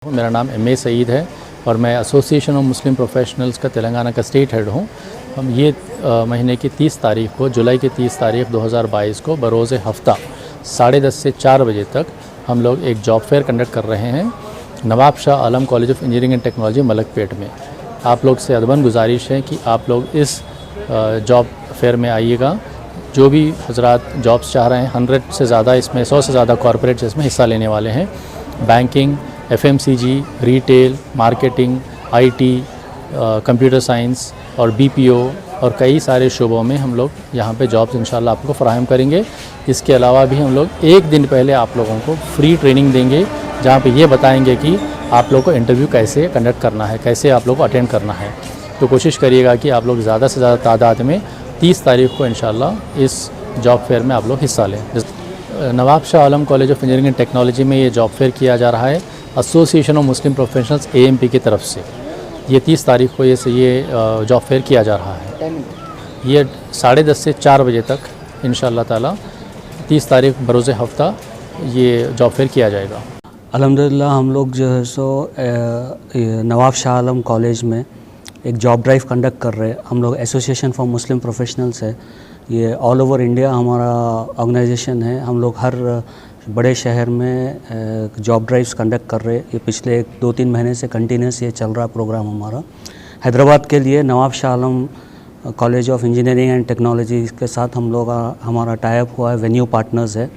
मेरा नाम M A Saeed है और मैं एसोसिएशन ऑफ मुस्लिम प्रोफेशनल्स का तेलंगाना का स्टेट हेड हूँ। हम ये महीने की 30 तारीख को, जुलाई की 30 तारीख 2022 को बरोज़ हफ्ता 10:30 से 4 बजे तक हम लोग एक जॉब फेयर कंडक्ट कर रहे हैं Nawab Shah Alam college of engineering and technology Malakpet में। आप लोग से अदबन गुजारिश है कि आप लोग इस जॉब फेयर में आइएगा। जो भी हजरात जॉब्स चाह रहे हैं, 100 से ज़्यादा इसमें 100 से ज़्यादा कॉरपोरेट्स इसमें हिस्सा लेने वाले हैं। Banking, FMCG, retail, marketing, IT, computer science और BPO और कई सारे शोबों में हम लोग यहाँ पे जॉब्स इंशाल्लाह आपको फ़राहम करेंगे। इसके अलावा भी हम लोग एक दिन पहले आप लोगों को फ्री ट्रेनिंग देंगे, जहाँ पे ये बताएंगे कि आप लोग को इंटरव्यू कैसे कंडक्ट करना है, कैसे आप लोग को अटेंड करना है। तो कोशिश करिएगा कि आप लोग ज़्यादा से ज़्यादा तादाद में 30 तारीख को इंशाल्लाह इस जॉब फेयर में आप लोग हिस्सा लें। Nawab Shah Alam college of engineering and technology में ये जॉब फेयर किया जा रहा है association of Muslim professionals AMP की तरफ से। ये 30 तारीख को ये जॉब फेयर किया जा रहा है। ये 10:30 से 4 बजे तक इंशाअल्लाह ताला 30 तारीख बरोज़ हफ्ता ये जॉब फेयर किया जाएगा। अल्हम्दुलिल्लाह हम लोग जो है सो नवाब शाह आलम कॉलेज में एक जॉब ड्राइव कंडक्ट कर रहे हैं। हम लोग एसोसिएशन फॉर मुस्लिम प्रोफेशनल्स है, ये ऑल ओवर इंडिया हमारा ऑर्गेनाइजेशन है। हम लोग हर बड़े शहर में जॉब ड्राइव्स कंडक्ट कर रहे हैं। ये पिछले 2-3 महीने से कंटिन्यूस ये चल रहा प्रोग्राम हमारा। हैदराबाद के लिए Nawab Shah Alam college of engineering and technology के साथ हम लोग हमारा टाई अप हुआ है, वेन्यू पार्टनर्स है,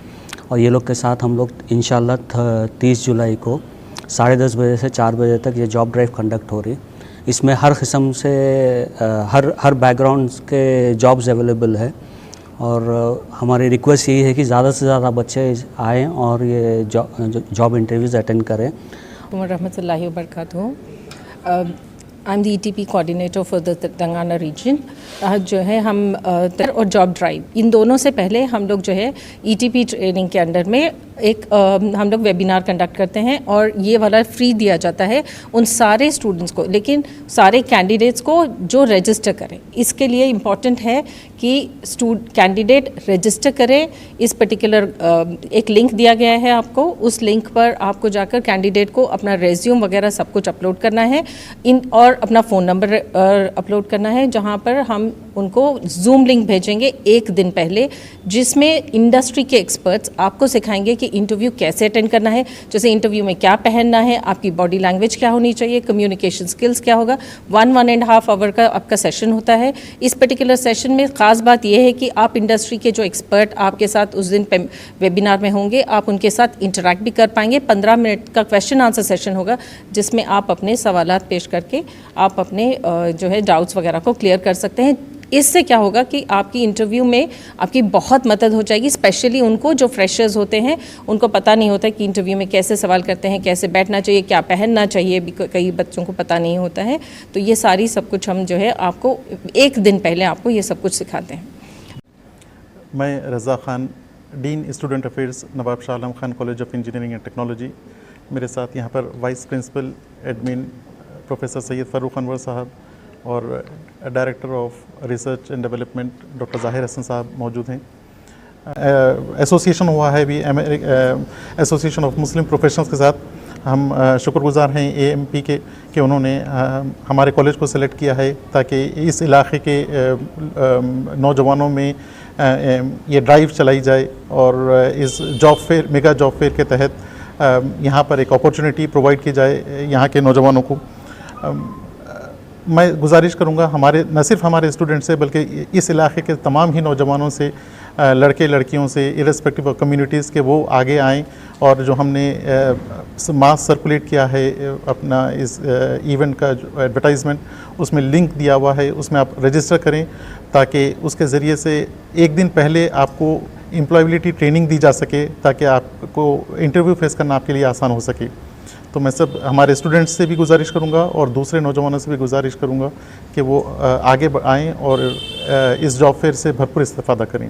और ये लोग के साथ हम लोग इंशाल्लाह 30 जुलाई को 10:30 बजे से 4 बजे तक ये जॉब ड्राइव कंडक्ट हो रही। इसमें हर किस्म से हर बैकग्राउंड के जॉब्स अवेलेबल है, और हमारी रिक्वेस्ट यही है कि ज़्यादा से ज़्यादा बच्चे आएँ और ये जॉब इंटरव्यूज़ अटेंड करें। रहमतुल्लाहि व बरकातहू। I am the ETP coordinator for the Telangana region. जो है हम और जॉब ड्राइव इन दोनों से पहले हम लोग जो है ETP ट्रेनिंग के अंडर में एक हम लोग वेबिनार कंडक्ट करते हैं, और ये वाला फ्री दिया जाता है उन सारे स्टूडेंट्स को, लेकिन सारे कैंडिडेट्स को जो रजिस्टर करें। इसके लिए इम्पॉर्टेंट है कि कैंडिडेट रजिस्टर करें। इस पर्टिकुलर एक लिंक दिया गया है आपको, उस लिंक पर आपको जाकर कैंडिडेट को अपना रेज्यूम वगैरह सब कुछ अपलोड करना है और अपना फ़ोन नंबर अपलोड करना है, जहाँ पर हम उनको जूम लिंक भेजेंगे एक दिन पहले, जिसमें इंडस्ट्री के एक्सपर्ट्स आपको सिखाएंगे कि इंटरव्यू कैसे अटेंड करना है। जैसे इंटरव्यू में क्या पहनना है, आपकी बॉडी लैंग्वेज क्या होनी चाहिए, कम्युनिकेशन स्किल्स क्या होगा। 1-1.5 आवर का आपका सेशन होता है। इस पर्टिकुलर सेशन में ख़ास बात यह है कि आप इंडस्ट्री के जो एक्सपर्ट आपके साथ उस दिन वेबिनार में होंगे, आप उनके साथ इंटरेक्ट भी कर पाएंगे। 15 मिनट का क्वेश्चन आंसर सेशन होगा, जिसमें आप अपने सवालात पेश करके आप अपने जो है डाउट्स वगैरह को क्लियर कर सकते हैं। इससे क्या होगा कि आपकी इंटरव्यू में आपकी बहुत मदद हो जाएगी, स्पेशली उनको जो फ्रेशर्स होते हैं, उनको पता नहीं होता कि इंटरव्यू में कैसे सवाल करते हैं, कैसे बैठना चाहिए, क्या पहनना चाहिए, कई बच्चों को पता नहीं होता है। तो ये सारी सब कुछ हम जो है आपको एक दिन पहले आपको ये सब कुछ सिखाते हैं। मैं Raza Khan, dean student affairs, Nawab Shah Alam Khan college of engineering and technology. मेरे साथ यहाँ पर vice principal admin professor Syed Farooq Anwar साहब और director of research and development doctor Zahir Hasan साहब मौजूद हैं। एसोसिएशन हुआ है भी एसोसिएशन ऑफ मुस्लिम प्रोफेशनल्स के साथ हम शुक्रगुजार हैं AMP के कि उन्होंने हमारे कॉलेज को सिलेक्ट किया है, ताकि इस इलाके के नौजवानों में ये ड्राइव चलाई जाए और इस job fair, mega job fair के तहत यहाँ पर एक अपॉर्चुनिटी प्रोवाइड की जाए यहाँ के नौजवानों को। मैं गुजारिश करूँगा न सिर्फ हमारे स्टूडेंट से, बल्कि इस इलाके के तमाम ही नौजवानों से, लड़के लड़कियों से, इर्रेस्पेक्टिव ऑफ कम्युनिटीज़ के, वो आगे आएँ। और जो हमने मास सर्कुलेट किया है अपना इस इवेंट का जो एडवर्टाइजमेंट, उसमें लिंक दिया हुआ है, उसमें आप रजिस्टर करें, ताकि उसके ज़रिए से एक दिन पहले आपको एम्प्लॉयबिलिटी ट्रेनिंग दी जा सके, ताकि आपको इंटरव्यू फेस करना आपके लिए आसान हो सके। तो मैं सब हमारे स्टूडेंट्स से भी गुजारिश करूंगा और दूसरे नौजवानों से भी गुजारिश करूंगा कि वो आगे आएँ और इस जॉब फेयर से भरपूर इस्तेफ़ादा करें।